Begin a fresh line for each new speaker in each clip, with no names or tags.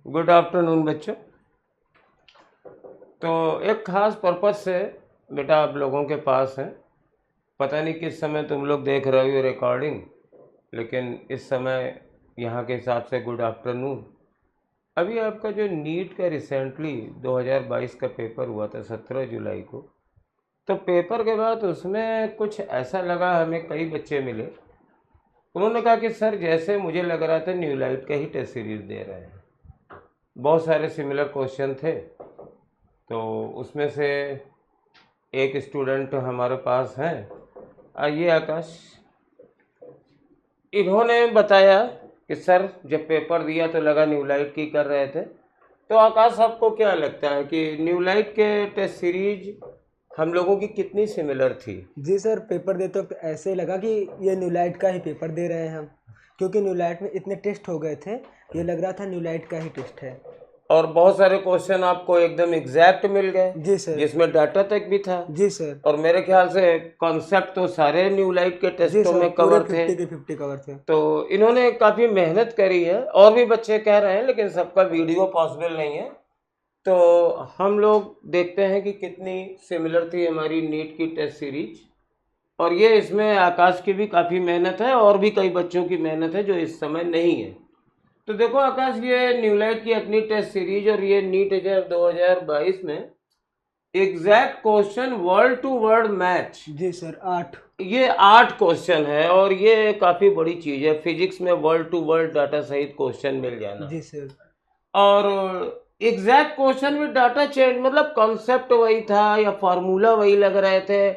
Good afternoon बच्चों। तो एक खास पर्पज़ से बेटा आप लोगों के पास है। पता नहीं किस समय तुम लोग देख रहे हो रिकॉर्डिंग, लेकिन इस समय यहाँ के हिसाब से गुड आफ्टरनून। अभी आपका जो नीट का रिसेंटली 2022 का पेपर हुआ था 17 जुलाई को, तो पेपर के बाद उसमें कुछ ऐसा लगा, हमें कई बच्चे मिले, उन्होंने कहा कि सर जैसे मुझे लग रहा था न्यू लाइट का ही टेस्ट सीरीज़ दे रहे हैं। बहुत सारे सिमिलर क्वेश्चन थे, तो उसमें से एक स्टूडेंट हमारे पास हैं, आइए आकाश। इन्होंने बताया कि सर जब पेपर दिया तो लगा न्यू लाइट की कर रहे थे। तो आकाश आपको क्या लगता है कि न्यू लाइट के टेस्ट सीरीज हम लोगों की कितनी सिमिलर थी?
जी सर, पेपर देते वक्त ऐसे ही लगा कि ये न्यू लाइट का ही पेपर दे रहे हैं हम, क्योंकि न्यू लाइट में इतने टेस्ट हो गए थे, ये लग रहा था न्यू लाइट का ही टेस्ट है।
और बहुत सारे क्वेश्चन आपको एकदम एग्जैक्ट मिल गए।
जी सर।
जिसमें डाटा तक भी था।
जी सर।
और मेरे ख्याल से कॉन्सेप्ट तो सारे न्यू लाइट के टेस्टों में कवर थे।
50 के 50 कवर थे।
तो इन्होंने काफ़ी मेहनत करी है, और भी बच्चे कह रहे हैं, लेकिन सबका वीडियो पॉसिबल नहीं है। तो हम लोग देखते हैं कि कितनी सिमिलर थी हमारी नीट की टेस्ट सीरीज। और ये इसमें आकाश की भी काफ़ी मेहनत है, और भी कई बच्चों की मेहनत है जो इस समय नहीं है। तो देखो आकाश, ये न्यू लाइट की अपनी टेस्ट सीरीज और ये नीट 2022 में exact question word to word match.
जी सर, 8।
ये 8 क्वेश्चन है, और ये काफ़ी बड़ी चीज़ है फिजिक्स में वर्ड टू वर्ड डाटा सहित क्वेश्चन मिल जाना।
जी सर।
और exact question with data change, मतलब कॉन्सेप्ट वही था या फार्मूला वही लग रहे थे,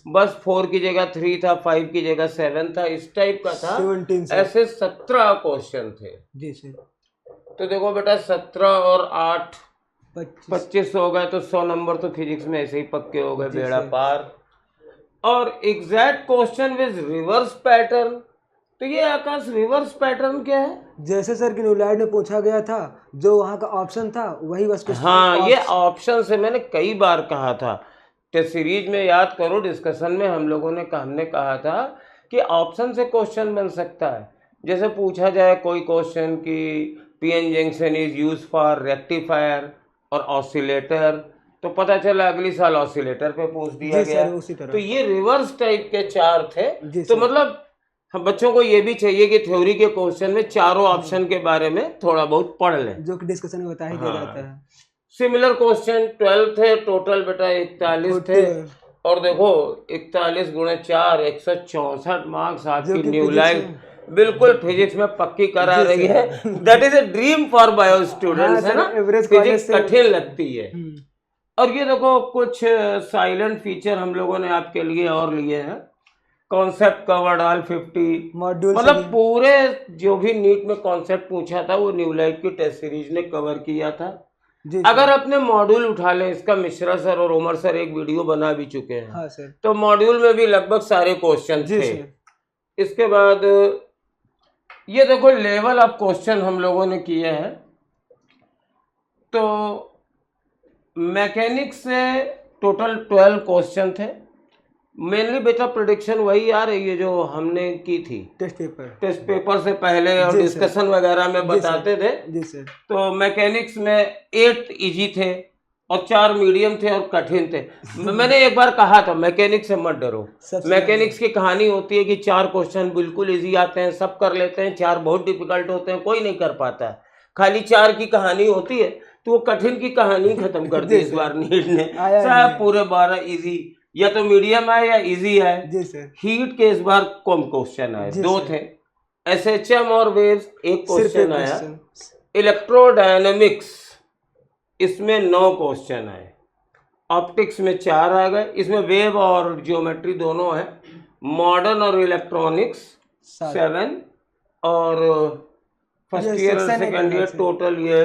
बस 4 की जगह 3 था, 5 की जगह 7 था, इस टाइप का था।
17
ऐसे 17 क्वेश्चन थे।
जी सर।
तो देखो बेटा, 17 और 8 25 हो गए, तो 100 नंबर तो फिजिक्स में ऐसे ही पक्के हो गए, बेड़ा पार। और exact question with reverse pattern. तो ये आकाश, रिवर्स पैटर्न क्या है?
जैसे सर की न्यू लाइट में पूछा गया था, जो वहाँ का ऑप्शन था वही बस क्वेश्चन।
हाँ, ये ऑप्शन से मैंने कई बार कहा था टेस्ट सीरीज में, याद करो डिस्कशन में हमने कहा था कि ऑप्शन से क्वेश्चन बन सकता है। जैसे पूछा जाए कोई क्वेश्चन कि PN junction is use for rectifier और ऑसिलेटर, तो पता चला अगली साल ऑसिलेटर पे पूछ दिया गया।
उसी तरह।
तो ये रिवर्स टाइप के 4 थे। तो मतलब हम बच्चों को ये भी चाहिए कि थ्योरी के क्वेश्चन में चारों ऑप्शन के बारे में थोड़ा बहुत पढ़ लें,
जो कि डिस्कशन में बता ही दिया जाता है।
सिमिलर क्वेश्चन 12 थे टोटल बेटा, 41 थे। और देखो 41 गुणे 4, 164 मार्क्स आपकी न्यू लाइट बिल्कुल फिजिक्स में पक्की करा रही है। That is a dream for bio students, है ना। फिजिक्स कठिन लगती है। और ये देखो कुछ साइलेंट फीचर हम लोगों ने आपके लिए और लिए हैं। कॉन्सेप्ट कवर्ड ऑल 50 मॉड्यूल, मतलब पूरे जो भी नीट में कॉन्सेप्ट पूछा था वो न्यू लाइट की टेस्ट सीरीज ने कवर किया था। अगर अपने मॉड्यूल उठा लें, इसका मिश्रा सर और उमर सर एक वीडियो बना भी चुके हैं।
हाँ सर।
तो मॉड्यूल में भी लगभग सारे क्वेश्चन थे। इसके बाद ये देखो लेवल ऑफ क्वेश्चन हम लोगों ने किए हैं। तो मैकेनिक्स से टोटल 12 क्वेश्चन थे। मेनली बेटा प्रेडिक्शन वही आ रही है जो हमने की थी टेस्ट पेपर से पहले, और डिस्कशन वगैरह में बताते थे।
जी सर।
तो मैकेनिक्स में 8 इजी थे और 4 मीडियम थे और कठिन थे। मैंने एक बार कहा था मैकेनिक्स से मत डरो। मैकेनिक्स की कहानी होती है कि 4 क्वेश्चन बिल्कुल इजी आते हैं, सब कर लेते हैं, 4 बहुत डिफिकल्ट होते हैं, कोई नहीं कर पाता है। खाली 4 की कहानी होती है, तो वो कठिन की कहानी खत्म कर दी इस बार नीट ने। सब पूरे 12 इजी, या तो मीडियम है या इजी है। जी सर। हीट के इस बार कम क्वेश्चन आए, 2 थे। एसएचएम और वेव्स 1 क्वेश्चन आया। इलेक्ट्रोडायनेमिक्स इसमें 9 क्वेश्चन आए। ऑप्टिक्स में 4 आ गए, इसमें वेव और जियोमेट्री दोनों है। मॉडर्न और इलेक्ट्रॉनिक्स 7, और फर्स्ट ईयर और सेकेंड ईयर टोटल ये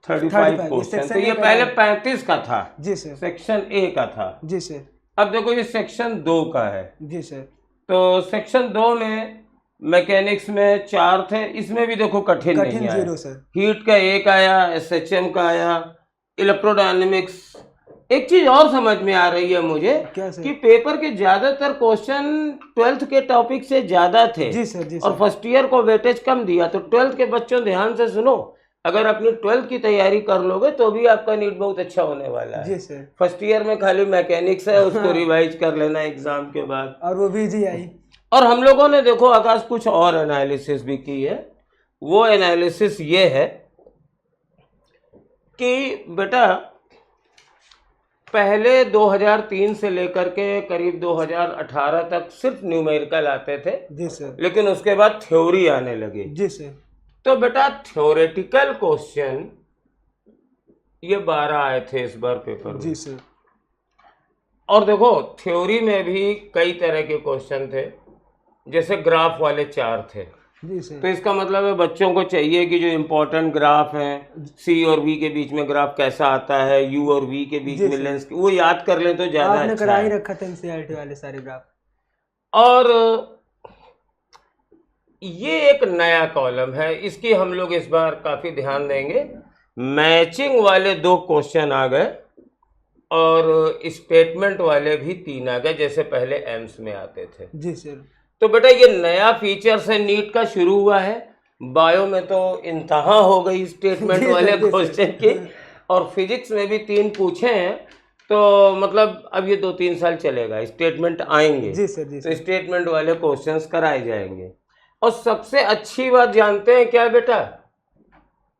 35 क्वेश्चन। तो ये पहले 35 का था। जी सर। सेक्शन ए का था। जी सर। अब देखो ये सेक्शन 2 का है। जी सर। तो सेक्शन 2 में मैकेनिक्स में 4 थे, इसमें भी देखो कठिन नहीं आया। 0 सर। हीट का 1 आया, एसएचएम का आया, इलेक्ट्रोडायनेमिक्स। एक चीज और समझ में आ रही है मुझे कि पेपर के ज्यादातर क्वेश्चन 12th के टॉपिक से ज्यादा थे। जी सर। और फर्स्ट ईयर को वेटेज कम दिया। तो 12th के बच्चों ध्यान से सुनो, अगर अपनी 12th की तैयारी कर लोगे तो भी आपका नीट बहुत अच्छा होने वाला है।
जी सर।
फर्स्ट ईयर में खाली मैकेनिक्स है, उसको रिवाइज कर लेना एग्जाम के बाद।
और वो भी जी आई।
और हम लोगों ने देखो आकाश कुछ और एनालिसिस भी की है। वो एनालिसिस ये है कि बेटा पहले 2003 से लेकर के करीब 2018 तक सिर्फ न्यूमेरिकल आते थे।
जी सर।
लेकिन उसके बाद थ्योरी आने लगी।
जी सर।
तो बेटा थ्योरेटिकल क्वेश्चन ये 12 आए थे इस बार पेपर में।
जी सर। और
देखो थ्योरी में भी कई तरह के क्वेश्चन थे, जैसे ग्राफ वाले 4 थे।
जी सर।
तो इसका मतलब है बच्चों को चाहिए कि जो इम्पोर्टेंट ग्राफ हैं, सी और वी के बीच में ग्राफ कैसा आता है, यू और वी के बीच में लेंस, वो याद कर लें तो ज्यादा
आपने
अच्छा
करा ही
है।
रखा था एनसीईआरटी वाले सारे ग्राफ।
और ये एक नया कॉलम है, इसकी हम लोग इस बार काफी ध्यान देंगे। मैचिंग वाले 2 क्वेश्चन आ गए और स्टेटमेंट वाले भी 3 आ गए, जैसे पहले एम्स में आते थे।
जी सर।
तो बेटा ये नया फीचर से नीट का शुरू हुआ है। बायो में तो इंतहा हो गई स्टेटमेंट वाले क्वेश्चन की, और फिजिक्स में भी 3 पूछे हैं। तो मतलब अब ये 2-3 साल चलेगा, स्टेटमेंट आएंगे।
जी सर। जी सर।
तो स्टेटमेंट वाले क्वेश्चंस कराए जाएंगे। और सबसे अच्छी बात जानते हैं क्या बेटा,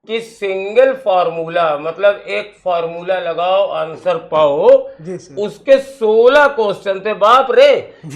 कि सिंगल फार्मूला, मतलब एक फार्मूला लगाओ आंसर पाओ।
जी सर।
उसके 16 क्वेश्चन थे, बाप रे।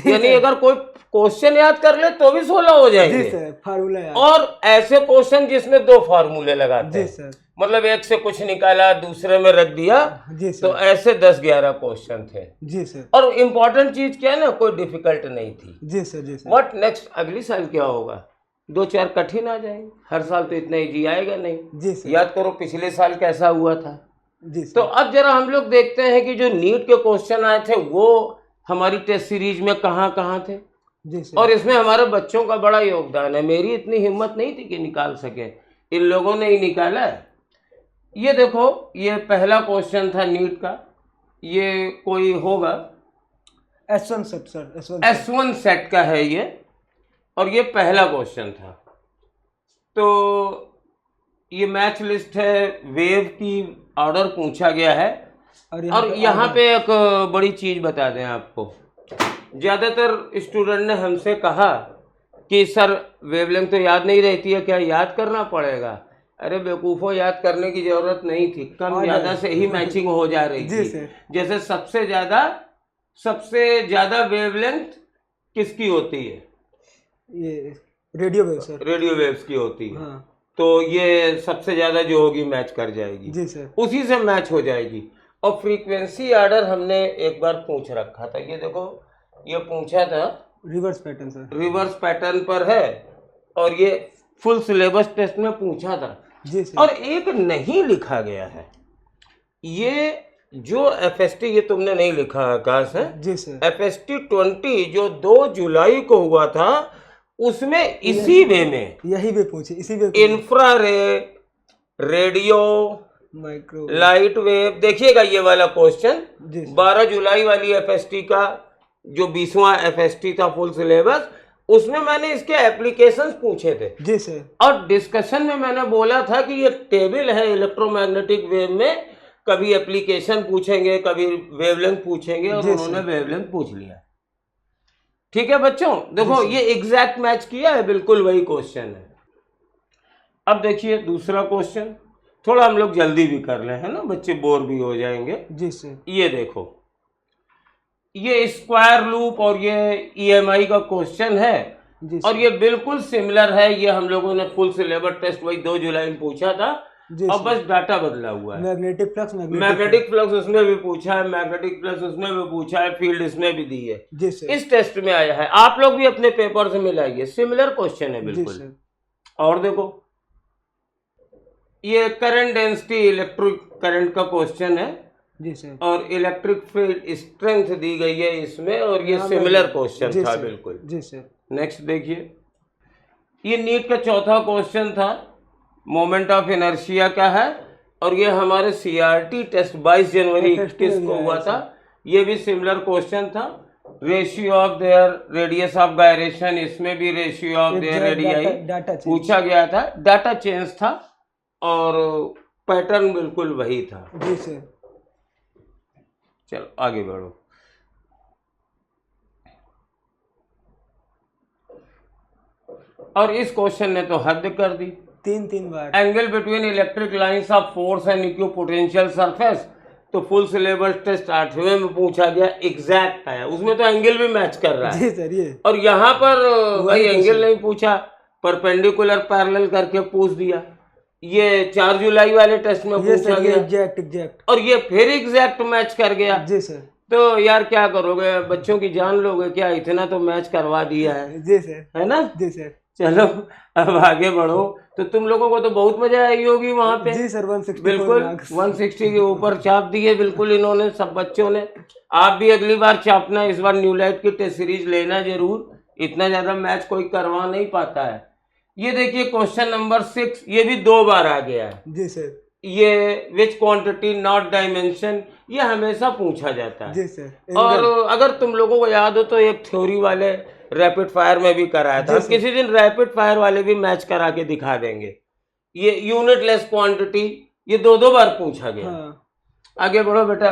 यानी अगर कोई क्वेश्चन याद कर ले तो भी 16 हो जाएंगे।
जी सर, फार्मूला याद।
और ऐसे क्वेश्चन जिसमें 2 फार्मूले लगाते हैं।
जी सर।
मतलब एक से कुछ निकाला दूसरे में रख दिया।
जी सर।
तो ऐसे 10-11 क्वेश्चन थे।
जी सर।
और इम्पोर्टेंट चीज क्या है ना, कोई डिफिकल्ट नहीं थी।
जी सर। जी सर।
व्हाट नेक्स्ट, अगली साल क्या होगा, 2-4 कठिन आ जाएंगे। हर साल तो इतना इजी आएगा नहीं।
जी सर।
याद करो पिछले साल कैसा हुआ था।
जी सर।
तो अब जरा हम लोग देखते हैं कि जो नीट के क्वेश्चन आए थे वो हमारी टेस्ट सीरीज में कहाँ कहाँ थे।
जी सर।
और इसमें हमारे बच्चों का बड़ा योगदान है। मेरी इतनी हिम्मत नहीं थी कि निकाल सके, इन लोगों ने ही निकाला है। ये देखो, ये पहला क्वेश्चन था नीट का। ये कोई होगा
S1 set sir,
S1 set का है ये, और ये पहला क्वेश्चन था। तो ये मैच लिस्ट है, वेव की ऑर्डर पूछा गया है। और यहाँ पे एक बड़ी चीज बता दें आपको, ज्यादातर स्टूडेंट ने हमसे कहा कि सर वेवलेंथ तो याद नहीं रहती है, क्या याद करना पड़ेगा? अरे बेवकूफ़ों, याद करने की जरूरत नहीं थी, कम ज्यादा से ही मैचिंग हो जा रही थी। जैसे सबसे ज्यादा वेवलेंथ किसकी होती है?
ये radio wave sir,
radio waves की होती है।
हाँ।
तो ये सबसे ज्यादा जो होगी मैच कर जाएगी।
जी सर।
उसी से मैच हो जाएगी। और फ्रीक्वेंसी ऑर्डर हमने एक बार पूछ रखा था, ये देखो, ये पूछा था
reverse pattern sir,
reverse pattern पर है, और ये फुल सिलेबस टेस्ट में पूछा था।
जी सर।
और एक नहीं लिखा गया है, ये जो FST, ये तुमने नहीं लिखा आकाश है।
जी सर।
FST 20 जो 2 जुलाई को हुआ था, उसमें इसी वे में
यही वे पूछे, इसी वे
infrared, radio,
micro,
light wave. देखिएगा ये वाला क्वेश्चन 12 जुलाई वाली FST का, जो 20वां FST था फुल सिलेबस, उसमें मैंने इसके एप्लीकेशंस पूछे थे।
जी सर।
और डिस्कशन में मैंने बोला था कि ये टेबल है इलेक्ट्रोमैग्नेटिक वेव में, कभी एप्लीकेशन पूछेंगे, कभी वेवलेंथ पूछेंगे, और उन्होंने वेवलेंथ पूछ लिया। ठीक है बच्चों, देखो ये एग्जैक्ट मैच किया है, बिल्कुल वही क्वेश्चन है। अब देखिए दूसरा क्वेश्चन, थोड़ा हम लोग जल्दी भी कर ले, है ना, बच्चे बोर भी हो जाएंगे।
जी सर।
ये देखो, ये स्क्वायर लूप और ये EMI का क्वेश्चन है, और ये बिल्कुल सिमिलर है। ये हम लोगों ने फुल सिलेबस टेस्ट वही 2 जुलाई में पूछा था, और बस डाटा बदला हुआ है।
मैग्नेटिक
फ्लक्स उसमें भी पूछा है, मैग्नेटिक फ्लक्स उसमें भी पूछा है, फील्ड इसमें भी दी है।
जी सर।
इस टेस्ट में आया है, आप लोग भी अपने पेपर से मिलाइए, सिमिलर क्वेश्चन है बिल्कुल। और देखो, ये करंट डेंसिटी इलेक्ट्रिक करंट का क्वेश्चन है।
जी सर।
और इलेक्ट्रिक फील्ड स्ट्रेंथ दी गई है इसमें, और ये सिमिलर क्वेश्चन था बिल्कुल।
जी सर।
नेक्स्ट देखिए, ये नीट का चौथा क्वेश्चन था, मोमेंट ऑफ इनर्शिया का है, और ये हमारे CRT टेस्ट 22 जनवरी 21 को हुआ था। ये भी सिमिलर क्वेश्चन था। Ratio of their radius of gyration, इसमें भी रेशियो ऑफ देयर रेडियाई पूछा गया था। डाटा चेंज था, और पैटर्न बिल्कुल वही था।
जी सर।
चलो आगे बढ़ो। और इस क्वेश्चन ने तो हद कर दी।
3 बार।
Angle between electric lines of force and equipotential surface, तो फुल सिलेबस टेस्ट 8वें में पूछा गया, एग्जैक्ट आया, उसमें तो एंगल भी मैच कर रहा है।
जी सर ये।
और यहाँ पर भाई
वही
एंगल नहीं पूछा, परपेंडिकुलर पैरेलल करके पूछ दिया। ये 4 जुलाई वाले टेस्ट में
ये
पूछा
सर ये
गया
एग्जैक्ट।
और ये फिर एग्जैक्ट मैच कर गया।
जी सर।
तो यार क्या करोगे, बच्चों की जान लोगे क्या, इतना तो मैच करवा दिया है।
जी सर।
है ना।
जी सर।
चलो अब आगे बढ़ो। तो तुम लोगों को तो बहुत मजा आई होगी वहां पे।
जी सर 164
बिल्कुल
मार्क्स।
160 के ऊपर चाप दिए बिल्कुल इन्होंने, सब बच्चों ने। आप भी अगली बार चापना, इस बार न्यूलाइट की टेस्ट सीरीज लेना जरूर, इतना ज्यादा मैच कोई करवा नहीं पाता है। ये देखिए क्वेश्चन नंबर 6, ये भी 2 बार आ गया है।
जी सर।
ये विच क्वांटिटी नॉट डायमेंशन, ये हमेशा पूछा जाता है।
जी सर।
और अगर तुम लोगों को याद हो तो एक थ्योरी वाले रैपिड फायर में भी कराया था, हम किसी दिन रैपिड फायर वाले भी मैच करा के दिखा देंगे। ये यूनिटलेस क्वांटिटी, ये 2 बार पूछा गया।
हाँ।
आगे बढ़ो बेटा।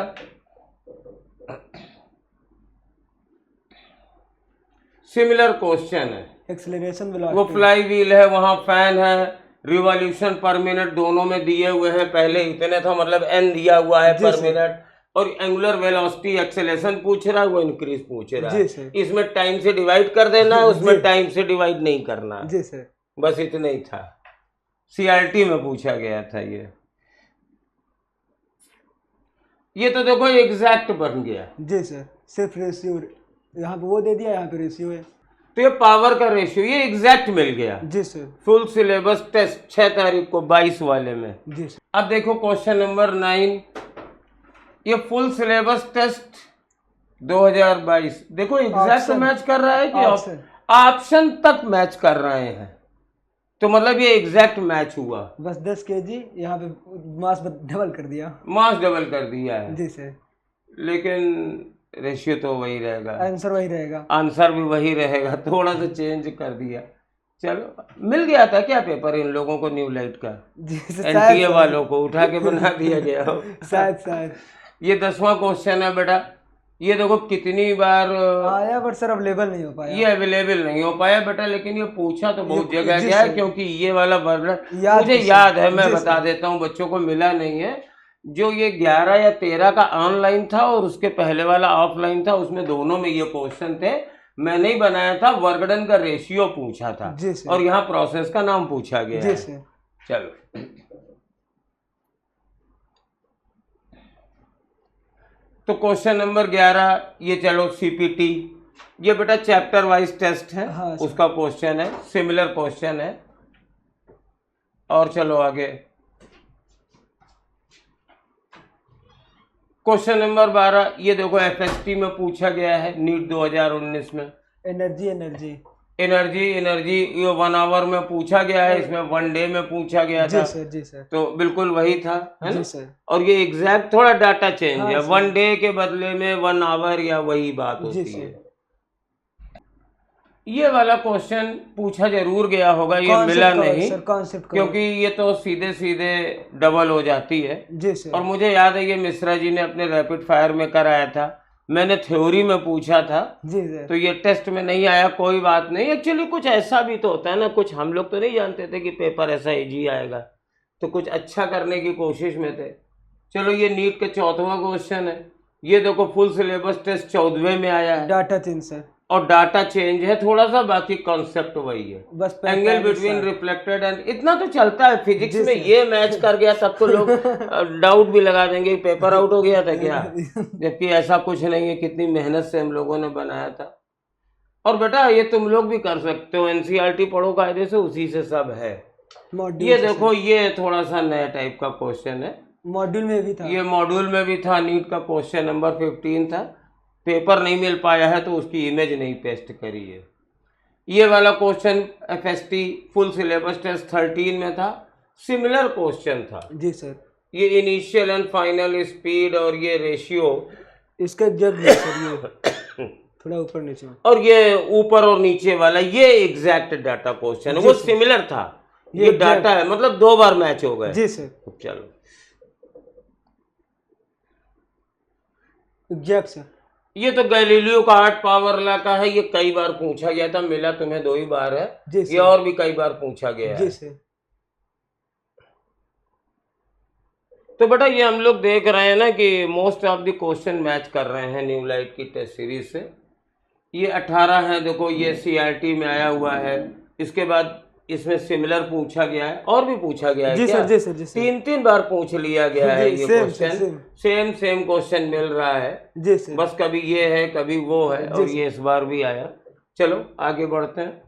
सिमिलर क्वेश्चन है,
एक्सेलरेशन
वो
वेलोसिटी।
फ्लाई व्हील है, वहां फैन है, रिवॉल्यूशन पर मिनट दोनों में दिए हुए हैं, पहले इतने था मतलब एन दिया हुआ है पर मिनट, और एंगुलर वेलोसिटी एक्सेलरेशन पूछ रहा है, वो इंक्रीज पूछ रहा है। इसमें टाइम से डिवाइड कर देना है, उसमें टाइम से डिवाइड नहीं करना है।
जी सर।
बस इतना ही था, सीआरटी में पूछा गया था ये। ये तो देखो एग्जैक्ट बन गया।
जी सर। सिर्फ रेशियो यहाँ पे वो दे दिया, यहाँ पे रेशियो है।
तो ये पावर का रेशियो, ये एग्जैक्ट मिल गया।
जी सर।
फुल सिलेबस टेस्ट 6 तारीख को 22 वाले में।
जी सर।
अब देखो क्वेश्चन नंबर 9, ये फुल सिलेबस टेस्ट 2022, देखो एग्जैक्ट मैच कर रहा है कि ऑप्शन तक मैच कर रहे हैं, तो मतलब ये एग्जैक्ट मैच हुआ।
बस 10 kg यहाँ पे मास डबल कर दिया।
मास डबल कर दिया है।
जी सर।
लेकिन रेशियो तो वही रहेगा,
आंसर वही रहेगा,
आंसर भी वही रहेगा, थोड़ा सा चेंज कर दिया। चलो मिल गया था क्या पेपर इन लोगों को न्यूलाइट का, एनटीए वालों को उठा के बना दिया गया हो
शायद।
ये 10वां क्वेश्चन है बेटा, ये देखो कितनी बार
आया बट सर अवेलेबल नहीं हो पाया।
ये अवेलेबल नहीं हो पाया बेटा, लेकिन ये पूछा तो बहुत जगह गया है, क्योंकि ये वाला वर्णन मुझे याद है, मैं बता देता हूँ, बच्चों को मिला नहीं है। जो ये 11 या 13 का ऑनलाइन था और उसके पहले वाला ऑफलाइन था, उसमें दोनों में ये क्वेश्चन थे। मैं नहीं बनाया था, वर्कडन का रेशियो पूछा था और यहाँ प्रोसेस का नाम पूछा गया है। चलो तो क्वेश्चन नंबर 11, ये चलो सीपीटी, ये बेटा चैप्टर वाइज टेस्ट है। हाँ, उसका क्वेश्चन है, सिमिलर क्वेश्चन है। और चलो आगे, क्वेश्चन नंबर 12, ये देखो एफएसटी में पूछा गया है, नीट 2019 में। एनर्जी ये 1 आवर में पूछा गया है, इसमें 1 डे में पूछा गया था।
जी सर। तो
बिल्कुल वही था, है ना। और ये एग्जैक्ट थोड़ा डाटा चेंज है, 1 डे के बदले में 1 आवर या वही बात होती है। ये वाला क्वेश्चन पूछा जरूर गया होगा, ये मिला नहीं क्योंकि ये तो सीधे सीधे डबल हो जाती है। जी सर। और मुझे याद है ये मिश्रा जी ने अपने रैपिड फायर में कराया था, मैंने थ्योरी में पूछा था। जी सर। तो ये टेस्ट में नहीं आया, कोई बात नहीं। एक्चुअली कुछ ऐसा भी तो होता है ना, कुछ हम लोग तो नहीं जानते थे कि पेपर ऐसा इजी आएगा, तो कुछ अच्छा करने की कोशिश में थे। चलो ये नीट का 4वां क्वेश्चन है, ये देखो फुल सिलेबस टेस्ट 14वें में आया है। डाटा चेंज सर, और डाटा चेंज है थोड़ा सा, बाकी कॉन्सेप्ट वही है। बस एंगल बिटवीन रिफ्लेक्टेड एंड, इतना तो चलता है फिजिक्स में। ये मैच कर गया तब तो लोग डाउट भी लगा देंगे पेपर आउट हो गया था क्या, जबकि ऐसा कुछ नहीं है, कितनी मेहनत से हम लोगों ने बनाया था। और बेटा ये तुम लोग भी कर सकते हो, एनसीईआरटी पढ़ो कायदे से, उसी से सब है। ये देखो ये थोड़ा सा नया टाइप का क्वेश्चन है, मॉड्यूल में भी था, ये मॉड्यूल में भी था, नीट का क्वेश्चन नंबर 15 था। पेपर नहीं मिल पाया है तो उसकी इमेज नहीं पेस्ट करी है। ये वाला question FST full syllabus test 13 में था, सिमिलर क्वेश्चन था। जी सर। ये इनिशियल एंड फाइनल स्पीड और ये रेशियो, इसका थोड़ा ऊपर नीचे, और ये ऊपर और नीचे वाला ये एग्जैक्ट डाटा क्वेश्चन है, वो सिमिलर था। ये डाटा है, मतलब 2 बार मैच हो गए।
जी सर।
चलो
एग्जैक्ट सर।
ये तो गैलीलियो का 8 पावर लॉ का है, ये कई बार पूछा गया था, मिला तुम्हें 2 ही बार है,
जी
ये
सर।
और भी कई बार पूछा गया
जी
है।
सर।
तो बेटा ये हम लोग देख रहे हैं ना कि most of the question match कर रहे हैं न्यू लाइट की टेस्ट सीरीज से। ये 18 है, देखो ये सीआरटी में आया हुआ है। इसके बाद इसमें सिमिलर पूछा गया है, और भी पूछा गया है
जी
क्या?
सर। जी सर। जी सर।
3 बार पूछ लिया गया है
जी,
ये
सेम
क्वेश्चन, सेम क्वेश्चन मिल रहा है।
जी सर।
बस कभी ये है कभी वो है,
जी
और
सर।
ये इस बार भी आया। चलो आगे बढ़ते हैं,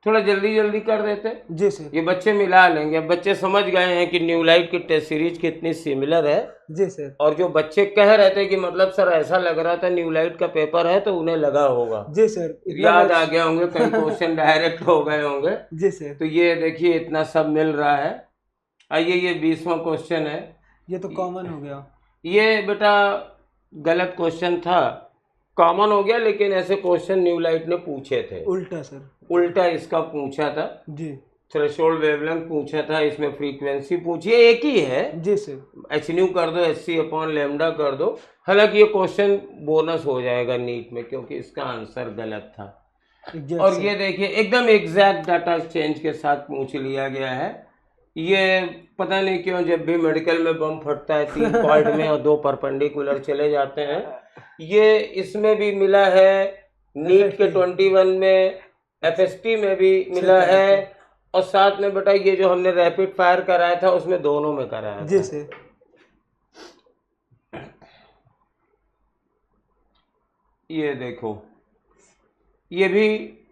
थोड़ा जल्दी जल्दी कर देते हैं।
जी सर।
ये बच्चे मिला लेंगे, अब बच्चे समझ गए हैं कि न्यू लाइट की टेस्ट सीरीज कितनी सिमिलर है।
जी सर।
और जो बच्चे कह रहे थे कि मतलब सर ऐसा लग रहा था न्यू लाइट का पेपर है, तो उन्हें लगा होगा,
जी सर।
याद आ गया होंगे, कई क्वेश्चन डायरेक्ट हो गए होंगे।
जी सर।
तो ये देखिए इतना सब मिल रहा है। आइए ये 20वां क्वेश्चन है।
ये तो कॉमन हो गया।
ये बेटा गलत क्वेश्चन था, कॉमन हो गया, लेकिन ऐसे क्वेश्चन न्यू लाइट ने पूछे थे।
उल्टा सर।
उल्टा इसका पूछा था,
जी।
थ्रेशोल्ड वेवलेंथ पूछा था, इसमें फ्रीक्वेंसी पूछी है, एक ही है।
जी सर।
एच न्यू कर दो, HC/λ कर दो। हालांकि ये क्वेश्चन बोनस हो जाएगा नीट में, क्योंकि इसका आंसर गलत था। और ये देखिए एकदम एग्जैक्ट डाटा एक्सचेंज के साथ पूछ लिया गया है। ये पता नहीं क्यों जब भी मेडिकल में बम फटता है 3 पार्ट में और 2 परपेंडिकुलर चले जाते हैं, ये इसमें भी मिला है, नीट के 21 में, FST में भी मिला है, और साथ में बेटा ये जो हमने रैपिड फायर कराया था उसमें दोनों में कराया था।
जी सर।
ये देखो ये भी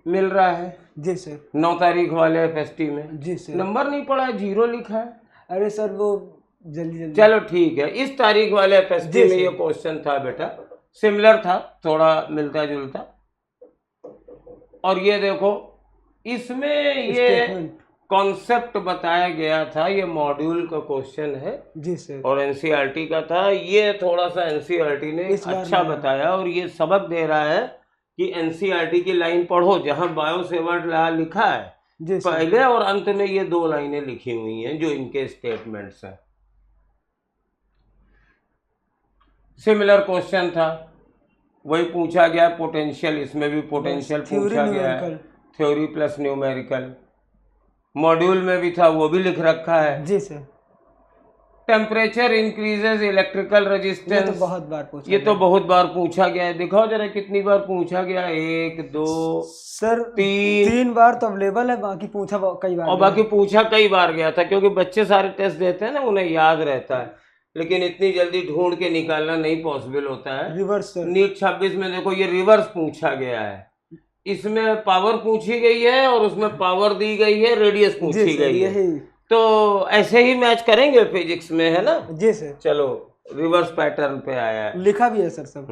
मिल रहा है।
जी सर।
9 तारीख वाले FST में।
जी सर।
नंबर नहीं पड़ा है, 0 लिखा है।
अरे सर वो जल्दी जल्दी।
चलो ठीक है, इस तारीख वाले FST में ये क्वेश्चन था बेटा, सिमिलर था, थोड़ा मिलता जुलता। और ये देखो इसमें ये कॉन्सेप्ट बताया गया था, ये मॉड्यूल का क्वेश्चन है। जी सर। और NCERT का था, ये थोड़ा सा NCERT ने अच्छा बताया, और ये सबक दे रहा है कि NCERT की लाइन पढ़ो, जहां बायो सेवर्ट लॉ लिखा है पहले और अंत में ये 2 लाइनें लिखी हुई हैं जो इनके स्टेटमेंट्स हैं। सिमिलर क्वेश्चन था, वही पूछा गया पोटेंशियल, इसमें भी पोटेंशियल पूछा गया है, थ्योरी प्लस न्यूमेरिकल। मॉड्यूल में भी था, वो भी लिख रखा है। जी sir. Temperature increases electrical resistance, ये तो बहुत बार पूछा गया है। दिखाओ जरा कितनी बार पूछा गया, 1 2
सर 3 बार तो अवेलेबल है, बाकी पूछा कई बार,
और बाकी पूछा कई बार गया था, क्योंकि बच्चे सारे टेस्ट देते हैं ना, उन्हें याद रहता है, लेकिन इतनी जल्दी ढूंढ के निकालना नहीं पॉसिबल होता है। रिवर्स नीट 26 में देखो ये रिवर्स पूछा गया है, इसमें पावर पूछी गई है और उसमें पावर दी गई है, रेडियस पूछी गई है। तो ऐसे ही मैच करेंगे फिजिक्स में, है ना? जी सर। चलो रिवर्स पैटर्न पे आया है,
लिखा भी है सर सब।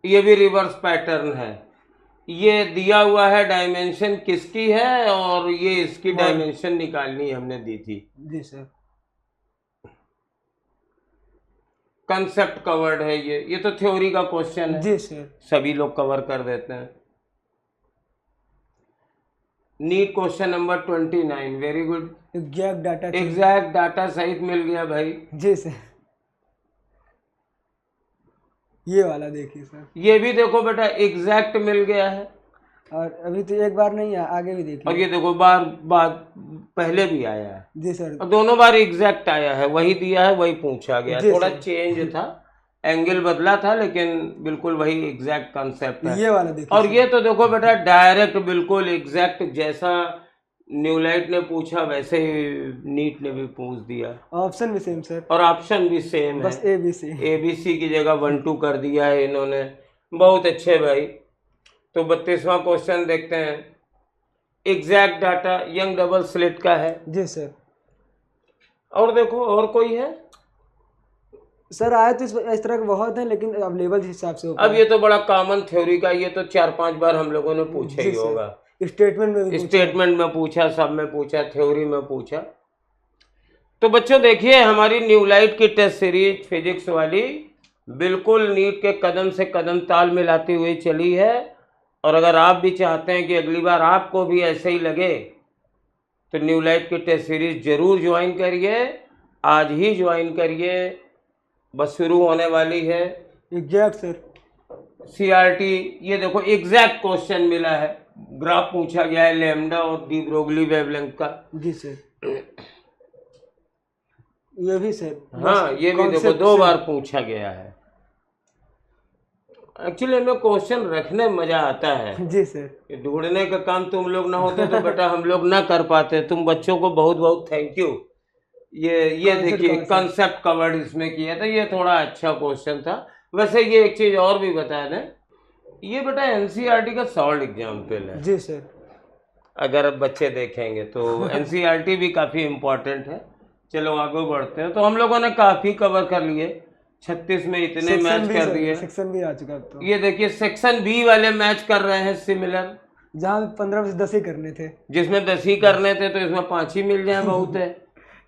ये भी रिवर्स पैटर्न है, ये दिया हुआ है, डायमेंशन किसकी है और ये इसकी डायमेंशन निकालनी हमने दी थी। जी सर। कंसेप्ट कवर्ड है, ये तो थ्योरी का क्वेश्चन है। जी सर। सभी लोग कवर कर देते हैं। NEET question number 29, very good. Exact data सहित मिल गया भाई। जी सर।
ये वाला देखिए सर,
ये भी देखो बेटा एग्जैक्ट मिल गया है,
और अभी तो एक बार नहीं है, आगे भी देखिए।
और ये देखो बार पहले भी आया है।
जी सर।
और दोनों बार एग्जैक्ट आया है, वही दिया है वही पूछा गया, थोड़ा चेंज था, एंगल बदला था, लेकिन बिल्कुल वही एग्जैक्ट कॉन्सेप्ट है।
ये वाला देखिए।
और ये तो देखो बेटा डायरेक्ट बिल्कुल एग्जैक्ट, जैसा न्यूलाइट ने पूछा वैसे ही नीट ने भी पूछ दिया।
ऑप्शन भी सेम सर,
और ऑप्शन भी सेम है,
बस ABC
की जगह 1 2 कर दिया है इन्होंने। बहुत अच्छे भाई। तो 32वां क्वेश्चन देखते हैं। Exact data young double slit का है।
जी सर।
और देखो और कोई है
सर? आए तो इस तरह के बहुत हैं, लेकिन अवेलेबल हिसाब से।
अब ये तो बड़ा कॉमन थ्योरी का, ये तो 4-5 बार हम लोगों ने पूछा ही होगा। स्टेटमेंट में पूछा, सब में पूछा, थ्योरी में पूछा। तो बच्चों देखिए हमारी न्यूलाइट की टेस्ट सीरीज फिजिक्स वाली बिल्कुल नीट के कदम से कदम ताल मिलाती हुई चली है, और अगर आप भी चाहते हैं कि अगली बार आपको भी ऐसे ही लगे तो न्यू लाइट की टेस्ट सीरीज जरूर ज्वाइन करिए, आज ही ज्वाइन करिए, बस शुरू होने वाली है।
Exact sir.
सीआरटी, ये देखो एग्जैक्ट क्वेश्चन मिला है, ग्राफ पूछा गया है लैम्डा और डी ब्रोगली वेवलेंथ का।
जी सर। ये भी सर।
हाँ, ये भी देखो 2 बार पूछा गया है। एक्चुअली हमें क्वेश्चन रखने में मजा आता है।
जी सर।
ढूंढने का काम तुम लोग ना होते तो बेटा हम लोग ना कर पाते। तुम बच्चों को बहुत बहुत थैंक यू। ये देखिए कंसेप्ट कवर्ड इसमें किया था, ये थोड़ा अच्छा क्वेश्चन था। वैसे ये एक चीज और भी बता दें, ये बेटा एनसीईआरटी का सॉल्व एग्जाम्पल है।
जी सर।
अगर बच्चे देखेंगे तो एनसीईआरटी भी काफ़ी इम्पोर्टेंट है। चलो आगे बढ़ते हैं। तो हम लोगों ने काफ़ी कवर कर लिए, 36 में इतने मैच कर दिए।
सेक्शन भी आ चुका तो।
ये देखिए सेक्शन बी वाले मैच कर रहे हैं सिमिलर,
जहाँ 15 में से 10 ही करने थे।
जिसमें 10 ही करने थे तो इसमें 5 ही मिल जाए बहुत है।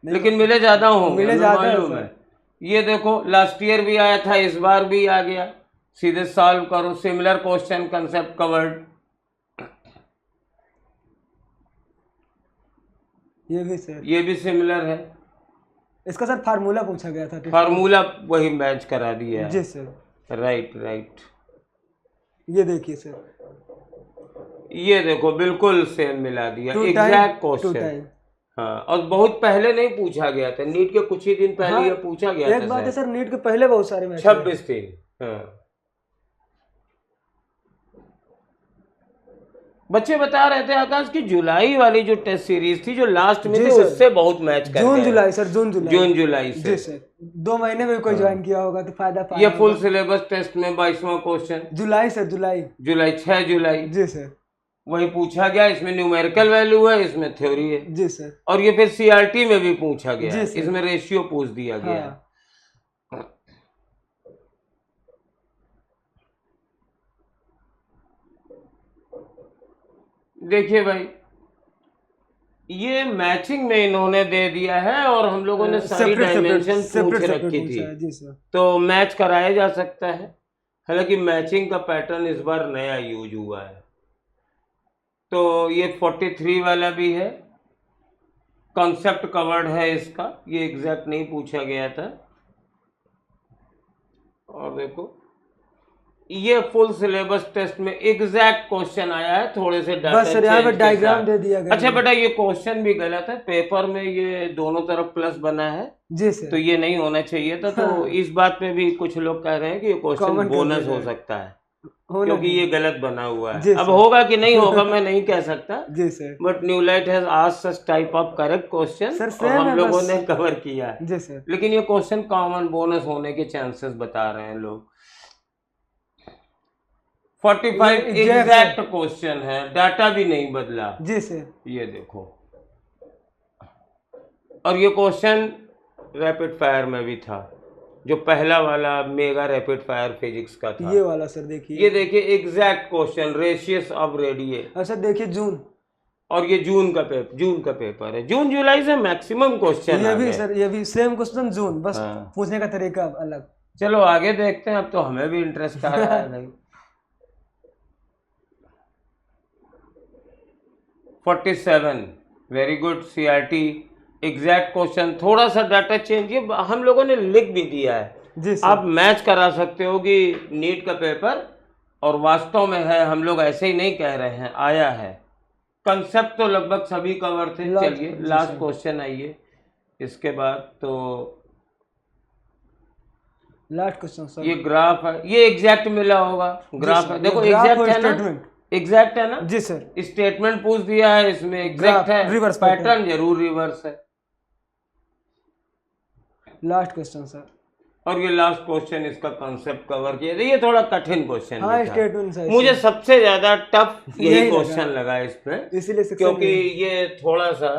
लेकिन मिले ज़्यादा होंगे,
मिले ज़्यादा
मालूम है। ये देखो लास्ट ईयर भी आया था, इस बार भी आ गया। सीधे सॉल्व करो, सिमिलर क्वेश्चन, कंसेप्ट कवर्ड।
ये भी सर।
ये भी सिमिलर है।
इसका सर फार्मूला पूछा गया था।
फार्मूला वही मैच करा दिया।
जी सर।
राइट।
ये देखिए सर,
ये देखो बिल्कुल सेम मिला दिया, एग्जैक्ट क्वेश्चन। हाँ, और बहुत पहले नहीं पूछा गया था, नीट के कुछ ही दिन पहले
हाँ,
ये पूछा गया था।
एक बात है सर, नीट के पहले बहुत सारे मैच
26 दिन। हाँ। बच्चे बता रहे थे आकाश की जुलाई वाली जो टेस्ट सीरीज थी जो लास्ट में थी, उससे बहुत मैच कर
जून जुलाई सर, जून
जुलाई से।
जी सर, 2 महीने में कोई ज्वाइन किया होगा तो फायदा पाया।
ये फुल सिलेबस टेस्ट में 22वां क्वेश्चन
जुलाई सर, जुलाई
6 जुलाई।
जी सर।
वही पूछा गया, इसमें न्यूमेरिकल वैल्यू है, इसमें थ्योरी है।
जी सर।
और ये फिर सीआरटी में भी पूछा गया,
जी
इसमें रेशियो पूछ दिया गया।
हाँ।
देखिए भाई, ये मैचिंग में इन्होंने दे दिया है और हम लोगों ने सारी डायमेंशन पूछ रखी थी।
जी सर।
तो मैच कराया जा सकता है। हालांकि मैचिंग का पैटर्न इस बार नया यूज हुआ है। तो ये 43 वाला भी है, कॉन्सेप्ट कवर्ड है इसका, ये एग्जैक्ट नहीं पूछा गया था। और देखो ये फुल सिलेबस टेस्ट में एग्जैक्ट क्वेश्चन आया है, थोड़े से डाटा
बस सर यहाँ पे डायग्राम दे दिया गया।
अच्छा बेटा, ये क्वेश्चन भी गलत है, पेपर में ये दोनों तरफ प्लस बना है।
जी सर।
तो ये नहीं होना चाहिए था। तो इस बात पे भी कुछ लोग कह रहे हैं कि ये क्वेश्चन बोनस हो सकता है, क्योंकि ये गलत बना हुआ है। अब होगा कि नहीं होगा मैं नहीं कह सकता।
जी sir.
But new light has asked such type of correct question और हम लोगों ने कवर किया है।
जी सर।
लेकिन ये क्वेश्चन कॉमन बोनस होने के चांसेस बता रहे हैं लोग। 45 एग्जैक्ट क्वेश्चन है, डाटा भी नहीं बदला।
जी सर।
ये देखो, और ये क्वेश्चन रैपिड फायर में भी था, जो पहला वाला मेगा रैपिड फायर फिजिक्स का था।
ये वाला सर देखिए,
ये देखिए एग्जैक्ट क्वेश्चन, रेशियस ऑफ रेडिए।
अच्छा देखिए जून,
और ये जून का पेपर है। जून जुलाई से मैक्सिमम क्वेश्चन
ये भी सर, ये भी सेम क्वेश्चन जून, बस
हाँ।
पूछने का तरीका अलग।
चलो आगे देखते हैं, अब तो हमें भी इंटरेस्ट आ रहा है भाई। 47 very good, CRT exact question, थोड़ा सा डाटा चेंज, ये हम लोगों ने लिख भी दिया है।
जी सर।
आप मैच करा सकते हो कि नीट का पेपर और वास्तव में है, हम लोग ऐसे ही नहीं कह रहे हैं, आया है। कंसेप्ट तो लगभग सभी कवर थे। चलिए लास्ट क्वेश्चन आइए इसके बाद। तो
लास्ट क्वेश्चन सर,
ये ग्राफ है, ये एग्जैक्ट मिला होगा, ग्राफ है, देखो एग्जैक्ट है ना, एग्जैक्ट है ना।
जी सर।
स्टेटमेंट पूछ दिया है, इसमें एग्जैक्ट है,
रिवर्स
पैटर्न जरूर रिवर्स है।
लास्ट क्वेश्चन सर,
और ये लास्ट क्वेश्चन इसका कॉन्सेप्ट कवर किया। ये थोड़ा कठिन क्वेश्चन
हाँ, स्टेटमेंट सर,
मुझे सबसे ज्यादा टफ यही क्वेश्चन लगा इसमें,
इसीलिए
क्योंकि ये थोड़ा सा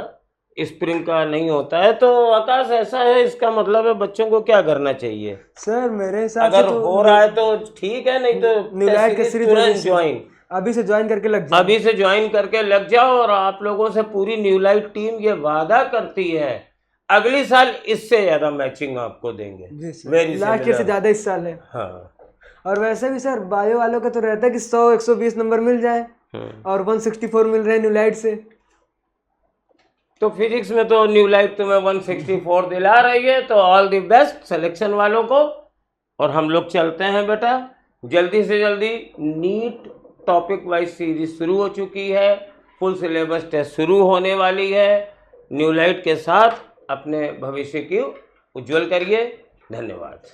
स्प्रिंग का नहीं होता है। तो आकाश ऐसा है, इसका मतलब है बच्चों को क्या करना चाहिए
सर? मेरे हिसाब से
अगर हो रहा है तो ठीक है, नहीं तो
न्यू लाइट के
तुरंत ज्वाइन,
अभी से ज्वाइन करके लग जाओ,
अभी से ज्वाइन करके लग जाओ। और आप लोगों से पूरी न्यू लाइट टीम ये वादा करती है अगली साल इससे ज्यादा मैचिंग आपको देंगे।
जी सर, लास्ट ईयर से ज्यादा इस साल है।
हाँ,
और वैसे भी सर बायो वालों का तो रहता है कि 100-120 नंबर मिल जाए और 164 मिल रहे हैं न्यूलाइट से।
तो फिजिक्स में तो न्यूलाइट तुम्हें 164 दिला रही है, तो ऑल द बेस्ट सिलेक्शन वालों को। और हम लोग चलते हैं बेटा, जल्दी से जल्दी नीट टॉपिक वाइज सीरीज शुरू हो चुकी है, फुल सिलेबस टेस्ट शुरू होने वाली है। न्यूलाइट के साथ अपने भविष्य की उज्जवल करिए। धन्यवाद।